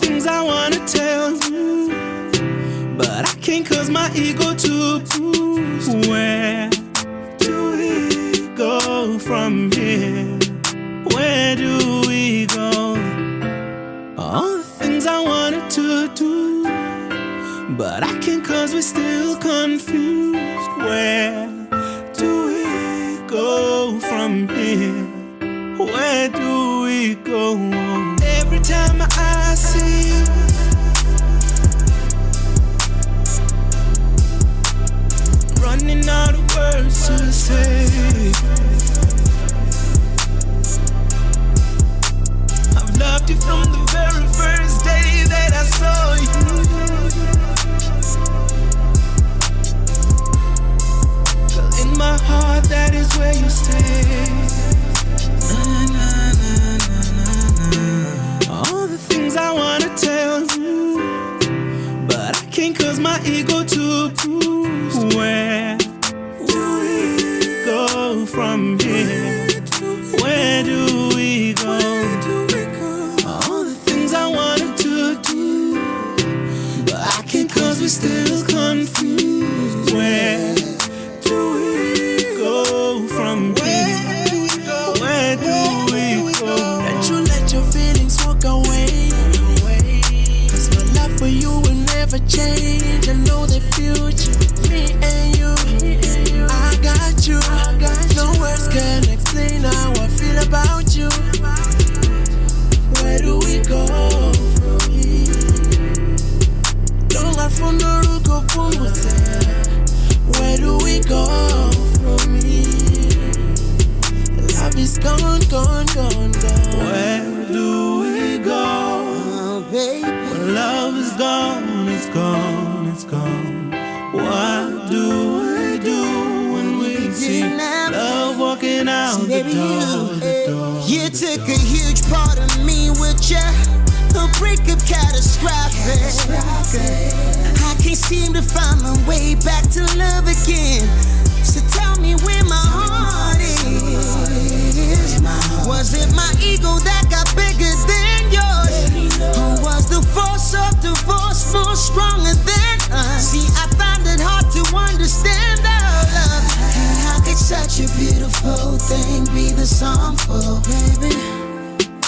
things I wanna tell you, but I can't 'cause my ego too bruised. Where do we go from here? Where do we go? All the things I wanted to do, but I can't 'cause we're still confused. Where do we go from here? Where do we go? Every time I see you, running out of words to say. I've loved you from the very first day that I saw you. Girl, in my heart, that is where you stay. All the things I wanna tell you, but I can't 'cause my ego too bruised. Where do we go from here? Where do we go? All the things I wanted to do, but I can't 'cause we're still confused. Where do we go from here? Where do we go? Don't you let your feelings walk away, 'cause my love for you will never change. I know the future, me and you, I got you. No words can explain how I feel about you. Where do we go from here? Don't got from the rook of Pumuse. Where do we go from here? Love is gone, gone, gone, gone. Where do we go? Oh, baby. When love is gone, it's gone, it's gone. What do we do when we see love walking out the door? You took a huge part of me with ya. A breakup catastrophic. I can't seem to find my way back to love again. So tell me where my heart is. Was it my ego that got bigger than yours? Or was the force of divorce more stronger than us? See, I find it hard to understand our love. And how could such a beautiful thing be the song for, baby?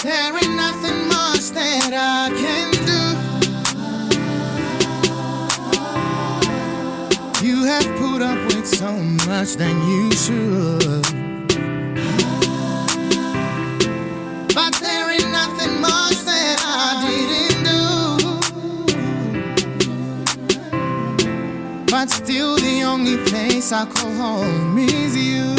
There ain't nothing much that I can do. You have put up with so much than you should. But there ain't nothing much that I didn't do. But still the only place I call home is you.